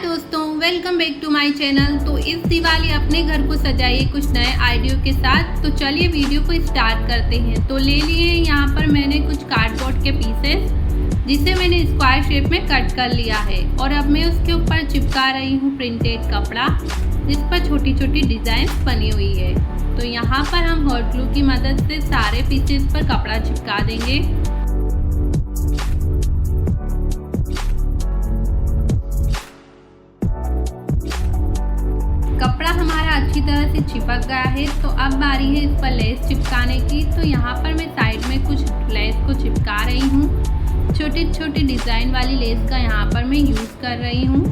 दोस्तों, welcome back to my channel. तो इस दिवाली अपने घर को सजाइए कुछ नए आइडियो के साथ। तो चलिए वीडियो को स्टार्ट करते हैं। तो ले लिए यहाँ पर मैंने कुछ कार्डबोर्ड के पीसेस, जिसे मैंने स्क्वायर शेप में कट कर लिया है। और अब मैं उसके ऊपर चिपका रही हूँ प्रिंटेड कपड़ा, जिस पर छोटी छोटी डिज़ाइन बनी हुई है। तो यहाँ पर हम हॉट ग्लू की मदद से सारे पीसेस पर कपड़ा चिपका देंगे। कपड़ा हमारा अच्छी तरह से चिपक गया है। तो अब बारी है इस पर लेस चिपकाने की। तो यहाँ पर मैं साइड में कुछ लेस को चिपका रही हूँ। छोटी छोटी डिज़ाइन वाली लेस का यहाँ पर मैं यूज़ कर रही हूँ।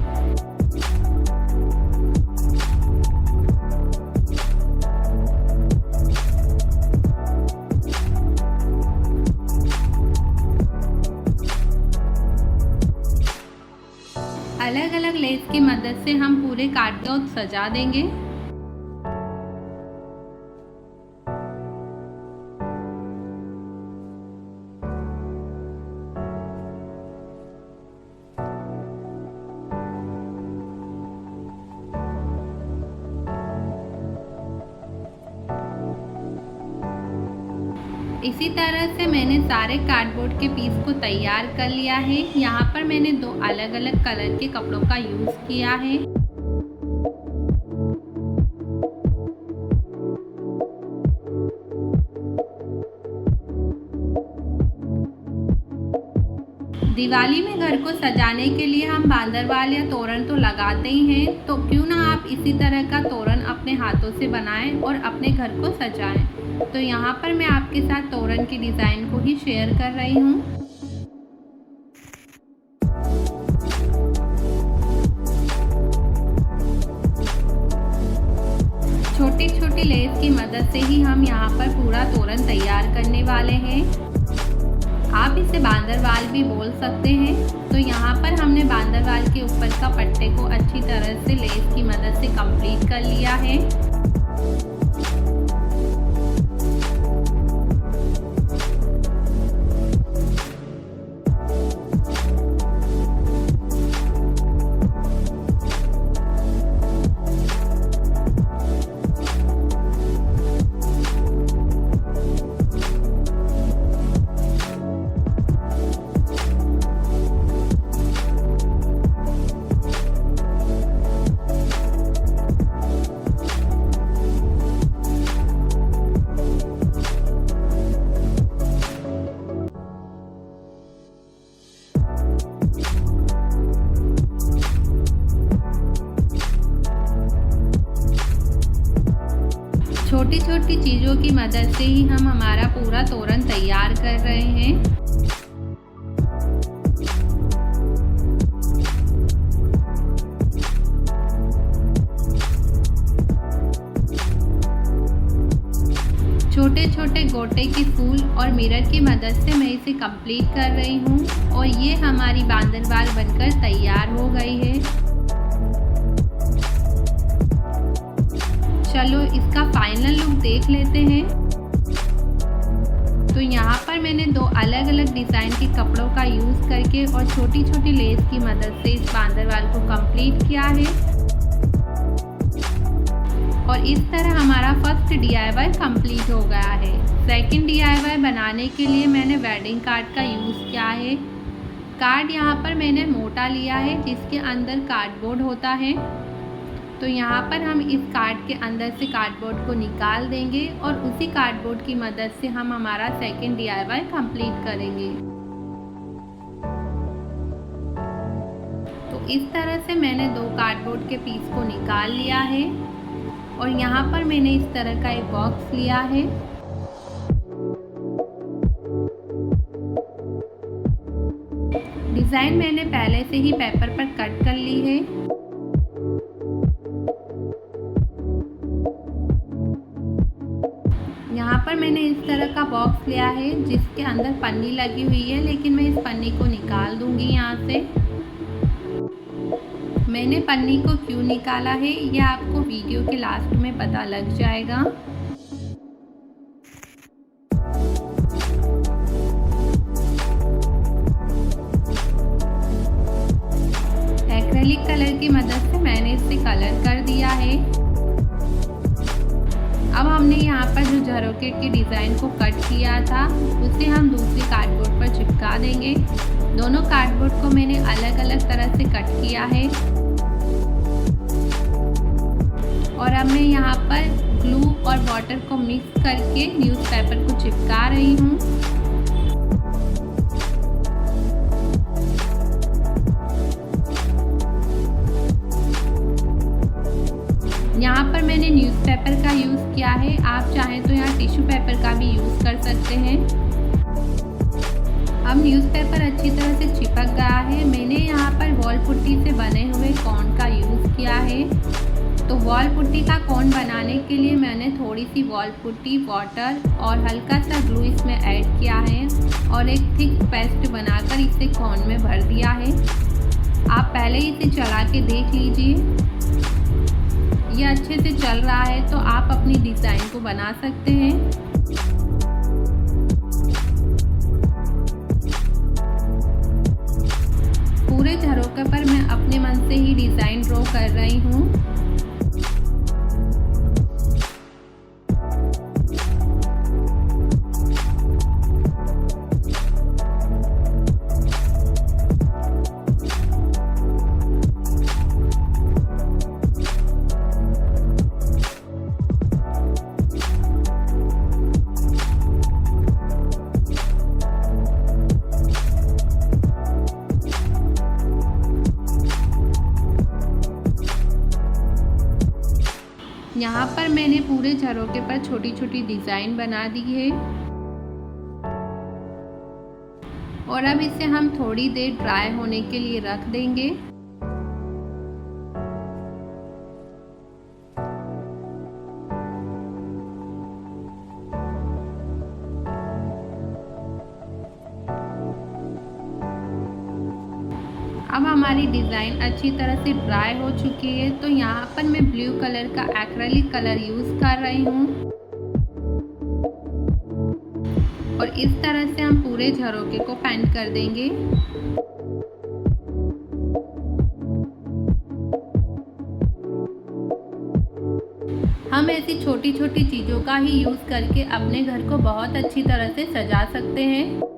अलग अलग लेस की मदद से हम पूरे कार्ड को सजा देंगे। इसी तरह से मैंने सारे कार्डबोर्ड के पीस को तैयार कर लिया है। यहाँ पर मैंने दो अलग अलग कलर के कपड़ों का यूज़ किया है। दिवाली में घर को सजाने के लिए हम बांदरवाल या तोरण तो लगाते ही हैं। तो क्यों ना आप इसी तरह का तोरण अपने हाथों से बनाएं और अपने घर को सजाएं। तो यहाँ पर मैं आपके साथ तोरण की डिज़ाइन को ही शेयर कर रही हूँ। छोटी छोटी लेस की मदद से ही हम यहाँ पर पूरा तोरण तैयार करने वाले हैं। आप इसे बांदरवाल भी बोल सकते हैं। तो यहाँ पर हमने बांदरवाल के ऊपर का पट्टे को अच्छी तरह से लेस की मदद से कंप्लीट कर लिया है। छोटी छोटी चीज़ों की मदद से ही हम हमारा पूरा तोरण तैयार कर रहे हैं। छोटे छोटे गोटे के फूल और मिरर की मदद से मैं इसे कंप्लीट कर रही हूँ। और ये हमारी बांदरवाल बनकर तैयार हो गई है। चलो इसका फाइनल लुक देख लेते हैं। तो यहाँ पर मैंने दो अलग अलग डिज़ाइन के कपड़ों का यूज़ करके और छोटी छोटी लेस की मदद से इस बांदरवाल को कंप्लीट किया है। और इस तरह हमारा फर्स्ट DIY कंप्लीट हो गया है। सेकंड DIY बनाने के लिए मैंने वेडिंग कार्ड का यूज़ किया है। कार्ड यहाँ पर मैंने मोटा लिया है, जिसके अंदर कार्डबोर्ड होता है। तो यहाँ पर हम इस कार्ड के अंदर से कार्डबोर्ड को निकाल देंगे और उसी कार्डबोर्ड की मदद से हम हमारा सेकंड DIY कंप्लीट करेंगे। तो इस तरह से मैंने दो कार्डबोर्ड के पीस को निकाल लिया है। और यहाँ पर मैंने इस तरह का एक बॉक्स लिया है। डिज़ाइन मैंने पहले से ही पेपर पर कट कर ली है। यहाँ पर मैंने इस तरह का बॉक्स लिया है, जिसके अंदर पन्नी लगी हुई है, लेकिन मैं इस पन्नी को निकाल दूंगी यहाँ से। मैंने पन्नी को क्यों निकाला है, यह आपको वीडियो के लास्ट में पता लग जाएगा। एक्रेलिक कलर की मदद से मैंने इसे कलर कर दिया है। अब हमने यहाँ पर जो झरोके के डिज़ाइन को कट किया था उसे हम दूसरी कार्डबोर्ड पर चिपका देंगे। दोनों कार्डबोर्ड को मैंने अलग अलग तरह से कट किया है और अब मैं यहाँ पर ग्लू और वाटर को मिक्स करके न्यूज़पेपर को चिपका रही हूँ। यहाँ पर मैंने न्यूज़पेपर का यूज़ किया है, आप चाहें तो यहाँ टिश्यू पेपर का भी यूज़ कर सकते हैं। अब न्यूज़पेपर अच्छी तरह से चिपक गया है। मैंने यहाँ पर वॉल पुट्टी से बने हुए कोन का यूज़ किया है। तो वॉल पुट्टी का कोन बनाने के लिए मैंने थोड़ी सी वॉल पुट्टी, वाटर और हल्का सा ग्लू इसमें ऐड किया है और एक थिक पेस्ट बनाकर इसे कोन में भर दिया है। आप पहले इसे चला के देख लीजिए, ये अच्छे से चल रहा है तो आप अपनी डिज़ाइन को बना सकते हैं। पूरे झरोके पर मैं अपने मन से ही डिज़ाइन ड्रॉ कर रही हूँ। यहाँ पर मैंने पूरे झरोके पर छोटी छोटी डिज़ाइन बना दी है और अब इसे हम थोड़ी देर ड्राई होने के लिए रख देंगे। अब हमारी डिज़ाइन अच्छी तरह से ड्राई हो चुकी है तो यहाँ पर मैं ब्लू कलर का एक्रेलिक कलर यूज़ कर रही हूँ और इस तरह से हम पूरे झरोके को पेंट कर देंगे। हम ऐसी छोटी छोटी चीज़ों का ही यूज़ करके अपने घर को बहुत अच्छी तरह से सजा सकते हैं।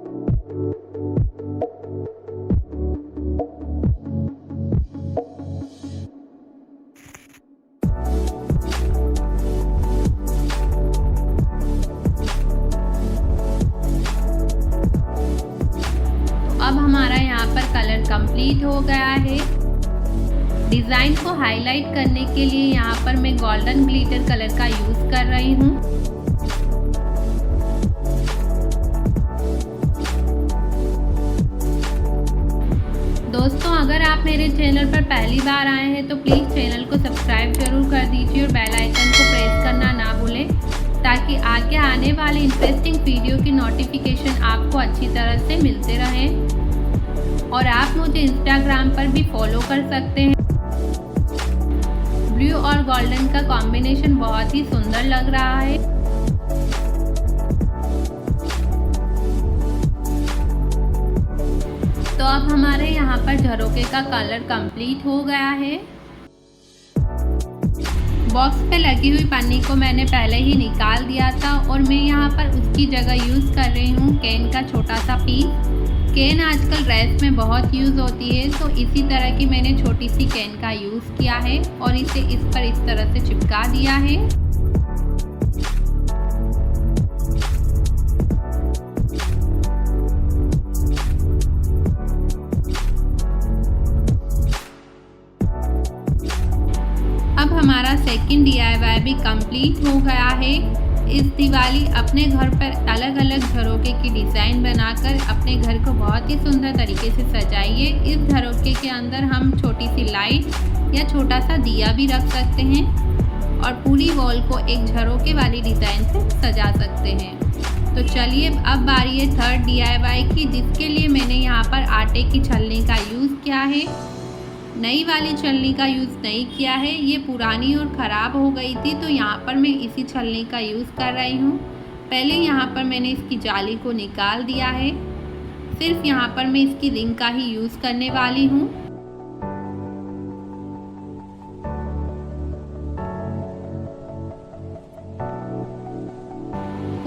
अब हमारा यहाँ पर कलर कंप्लीट हो गया है। डिज़ाइन को हाईलाइट करने के लिए यहाँ पर मैं गोल्डन ग्लिटर कलर का यूज़ कर रही हूँ। दोस्तों, अगर आप मेरे चैनल पर पहली बार आए हैं तो प्लीज़ चैनल को सब्सक्राइब जरूर कर दीजिए और बेल आइकन को प्रेस करना ना भूलें ताकि आगे आने वाले इंटरेस्टिंग वीडियो की नोटिफिकेशन आपको अच्छी तरह से मिलते रहें। और आप मुझे इंस्टाग्राम पर भी फॉलो कर सकते हैं। ब्लू और गोल्डन का कॉम्बिनेशन बहुत ही सुंदर लग रहा है। तो अब हमारे यहाँ पर झरोके का कलर कंप्लीट हो गया है। बॉक्स पे लगी हुई पन्नी को मैंने पहले ही निकाल दिया था और मैं यहाँ पर उसकी जगह यूज़ कर रही हूँ कैन का छोटा सा पीस। कैन आजकल ड्रेस में बहुत यूज़ होती है तो इसी तरह की मैंने छोटी सी कैन का यूज़ किया है और इसे इस पर इस तरह से चिपका दिया है। अब हमारा सेकंड DIY भी कंप्लीट हो गया है। इस दिवाली अपने घर पर अलग अलग झरोके की डिज़ाइन बनाकर अपने घर को बहुत ही सुंदर तरीके से सजाइए। इस झरोके के अंदर हम छोटी सी लाइट या छोटा सा दिया भी रख सकते हैं और पूरी वॉल को एक झरोके वाली डिज़ाइन से सजा सकते हैं। तो चलिए अब बारी है थर्ड DIY की, जिसके लिए मैंने यहाँ पर आटे की छलनी का यूज़ किया है। नई वाली छलनी का यूज़ नहीं किया है, ये पुरानी और ख़राब हो गई थी तो यहाँ पर मैं इसी छलनी का यूज़ कर रही हूँ। पहले यहाँ पर मैंने इसकी जाली को निकाल दिया है, सिर्फ यहाँ पर मैं इसकी रिंग का ही यूज़ करने वाली हूँ।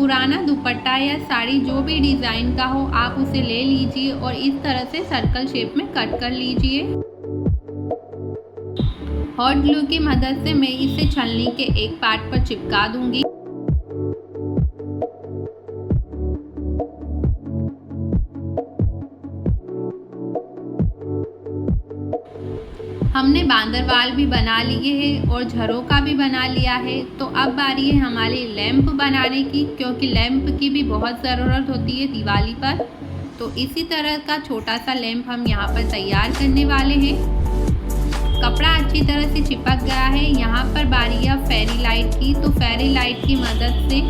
पुराना दुपट्टा या साड़ी जो भी डिज़ाइन का हो आप उसे ले लीजिए और इस तरह से सर्कल शेप में कट कर लीजिए। हॉट ग्लू की मदद से मैं इसे छलनी के एक पार्ट पर चिपका दूंगी। हमने बांदरवाल भी बना लिए हैं और झरोका भी बना लिया है। तो अब बारी है हमारे लैंप बनाने की, क्योंकि लैंप की भी बहुत ज़रूरत होती है दिवाली पर। तो इसी तरह का छोटा सा लैंप हम यहाँ पर तैयार करने वाले हैं। कपड़ा अच्छी तरह से चिपक गया है। यहाँ पर बारी है फेरी लाइट की। तो फेरी लाइट की मदद से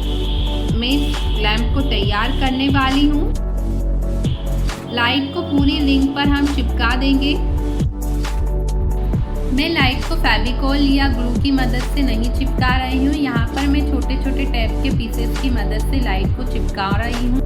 मैं लैंप को तैयार करने वाली हूँ। लाइट को पूरी रिंग पर हम चिपका देंगे। मैं लाइट को फेविकॉल या ग्लू की मदद से नहीं चिपका रही हूँ। यहाँ पर मैं छोटे छोटे टैप के पीसेस की मदद से लाइट को चिपका रही हूँ।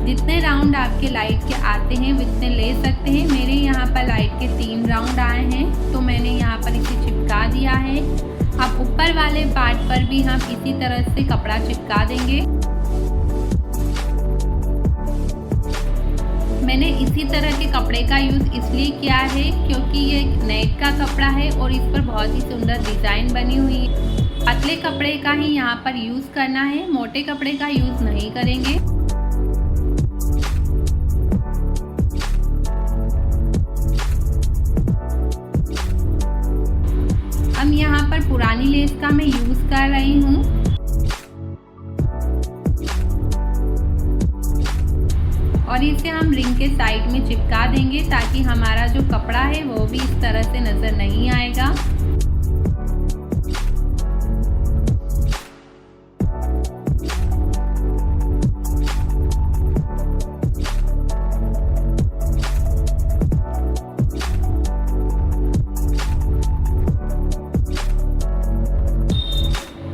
जितने राउंड आपके लाइट के आते हैं उतने ले सकते हैं। मेरे यहाँ पर लाइट के 3 राउंड आए हैं, तो मैंने यहाँ पर इसे चिपका दिया है। अब ऊपर वाले पार्ट पर भी हम इसी तरह से कपड़ा चिपका देंगे। मैंने इसी तरह के कपड़े का यूज़ इसलिए किया है क्योंकि ये नेट का कपड़ा है और इस पर बहुत ही सुंदर डिज़ाइन बनी हुई है। पतले कपड़े का ही यहाँ पर यूज़ करना है, मोटे कपड़े का यूज़ नहीं करेंगे। अब यहाँ पर पुरानी लेस का मैं यूज़ कर रही हूँ। और इसे हम रिंग के साइड में चिपका देंगे ताकि हमारा जो कपड़ा है वो भी इस तरह से नज़र नहीं आएगा।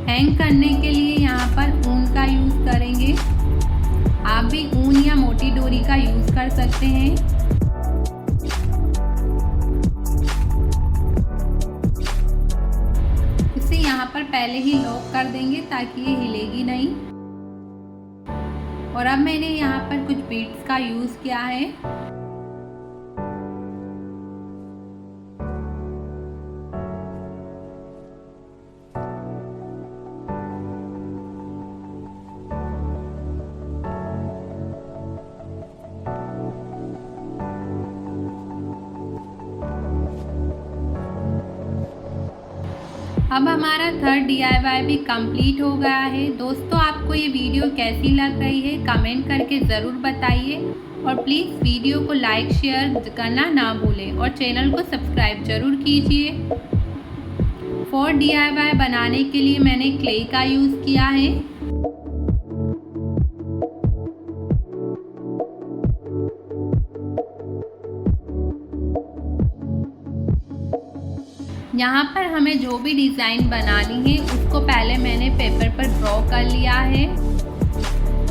हैंग करने के लिए यहाँ पर ऊन का यूज़ करेंगे। आप भी ऊन या मोटी डोरी का यूज़ कर सकते हैं। इसे यहाँ पर पहले ही लॉक कर देंगे ताकि ये हिलेगी नहीं। और अब मैंने यहाँ पर कुछ बीड्स का यूज़ किया है। अब हमारा थर्ड DIY भी कंप्लीट हो गया है। दोस्तों, आपको ये वीडियो कैसी लग रही है कमेंट करके ज़रूर बताइए और प्लीज़ वीडियो को लाइक शेयर करना ना भूलें और चैनल को सब्सक्राइब ज़रूर कीजिए। 4 DIY बनाने के लिए मैंने क्ले का यूज़ किया है। यहाँ पर हमें जो भी डिज़ाइन बनानी है उसको पहले मैंने पेपर पर ड्रॉ कर लिया है।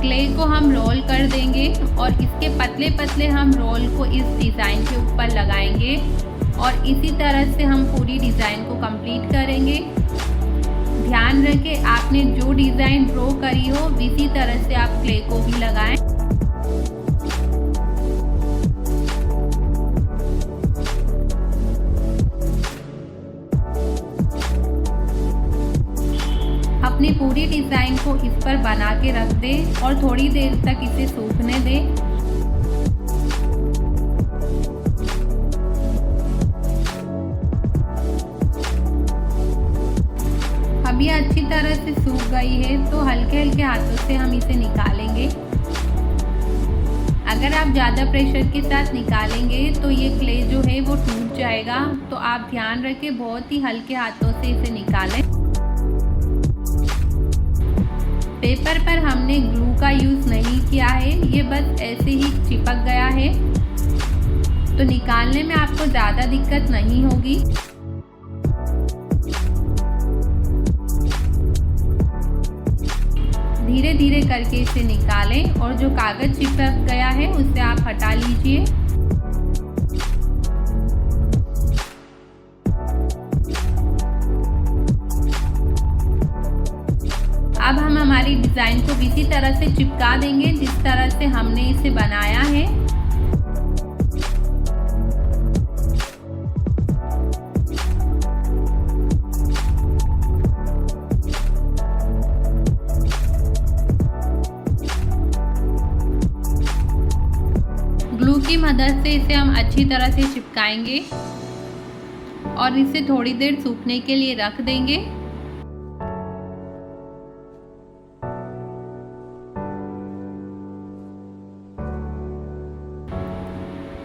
क्ले को हम रोल कर देंगे और इसके पतले पतले हम रोल को इस डिज़ाइन के ऊपर लगाएंगे और इसी तरह से हम पूरी डिज़ाइन को कंप्लीट करेंगे। ध्यान रखें, आपने जो डिज़ाइन ड्रॉ करी हो इसी तरह से आप क्ले को भी लगाएं। अपनी पूरी डिज़ाइन को इस पर बना के रख दें और थोड़ी देर तक इसे सूखने दें। अब ये अच्छी तरह से सूख गई है तो हल्के हल्के हाथों से हम इसे निकालेंगे। अगर आप ज़्यादा प्रेशर के साथ निकालेंगे तो ये क्ले जो है वो टूट जाएगा। तो आप ध्यान रखें, बहुत ही हल्के हाथों से इसे निकालें। पेपर पर हमने ग्लू का यूज़ नहीं किया है, ये बस ऐसे ही चिपक गया है, तो निकालने में आपको ज़्यादा दिक्कत नहीं होगी। धीरे धीरे करके इसे निकालें और जो कागज़ चिपक गया है उसे आप हटा लीजिए। सारी डिज़ाइन को इसी तरह से चिपका देंगे जिस तरह से हमने इसे बनाया है। ग्लू की मदद से इसे हम अच्छी तरह से चिपकाएंगे और इसे थोड़ी देर सूखने के लिए रख देंगे।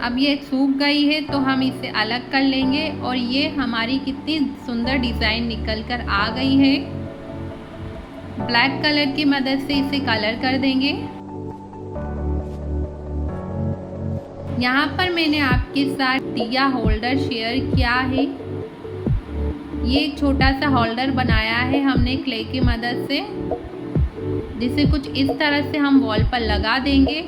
अब ये सूख गई है तो हम इसे अलग कर लेंगे और ये हमारी कितनी सुंदर डिज़ाइन निकल कर आ गई है। ब्लैक कलर की मदद से इसे कलर कर देंगे। यहाँ पर मैंने आपके साथ दिया होल्डर शेयर किया है। ये एक छोटा सा होल्डर बनाया है हमने क्ले की मदद से, जिसे कुछ इस तरह से हम वॉल पर लगा देंगे।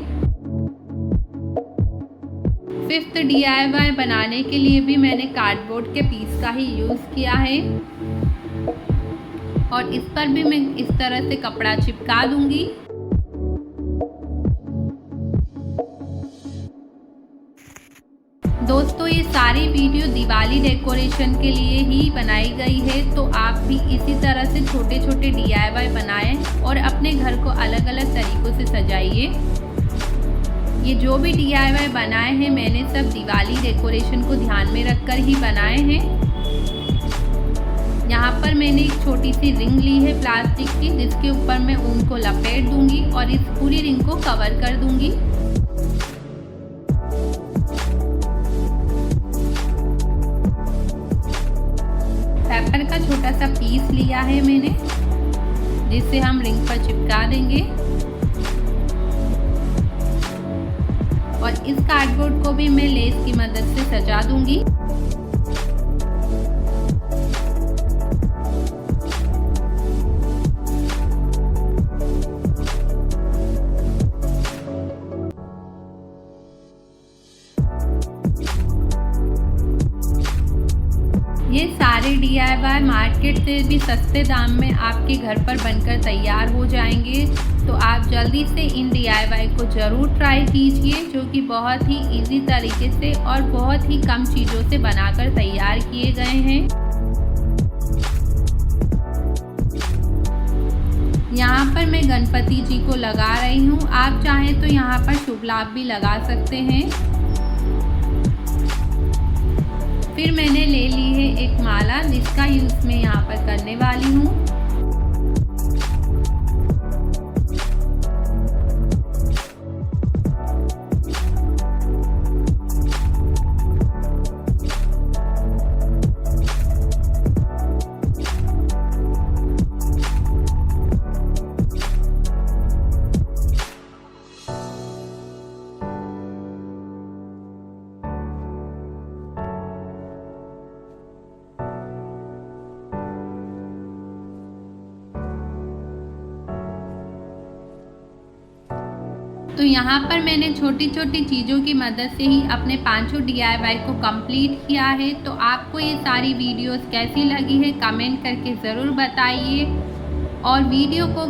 5th DIY बनाने के लिए भी मैंने कार्डबोर्ड के पीस का ही यूज़ किया है और इस पर भी मैं इस तरह से कपड़ा चिपका दूंगी। दोस्तों ये सारी वीडियो दिवाली डेकोरेशन के लिए ही बनाई गई है, तो आप भी इसी तरह से छोटे छोटे DIY बनाएं और अपने घर को अलग अलग तरीक़ों से सजाइए। ये जो भी DIY बनाए हैं मैंने सब दिवाली डेकोरेशन को ध्यान में रखकर ही बनाए हैं। यहाँ पर मैंने एक छोटी सी रिंग ली है प्लास्टिक की, जिसके ऊपर मैं ऊन को लपेट दूंगी और इस पूरी रिंग को कवर कर दूंगी। पेपर का छोटा सा पीस लिया है मैंने, जिसे हम रिंग पर चिपका देंगे और इस कार्डबोर्ड को भी मैं लेस की मदद से सजा दूंगी। ये सारे DIY मार्केट से भी सस्ते दाम में आपके घर पर बनकर तैयार हो जाएंगे, तो आप जल्दी से इन DIY को ज़रूर ट्राई कीजिए, जो कि बहुत ही इजी तरीके से और बहुत ही कम चीज़ों से बनाकर तैयार किए गए हैं। यहाँ पर मैं गणपति जी को लगा रही हूँ, आप चाहें तो यहाँ पर शुभ लाभ भी लगा सकते हैं। फिर मैंने ले ली है एक माला, जिसका यूज़ मैं यहाँ पर करने वाली हूँ। तो यहाँ पर मैंने छोटी छोटी चीज़ों की मदद से ही अपने 5 DIY को कंप्लीट किया है। तो आपको ये सारी वीडियोस कैसी लगी है कमेंट करके ज़रूर बताइए और वीडियो को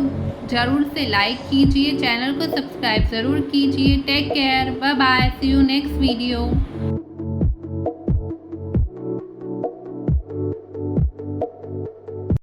ज़रूर से लाइक कीजिए, चैनल को सब्सक्राइब ज़रूर कीजिए। Take care, bye bye, see you next video.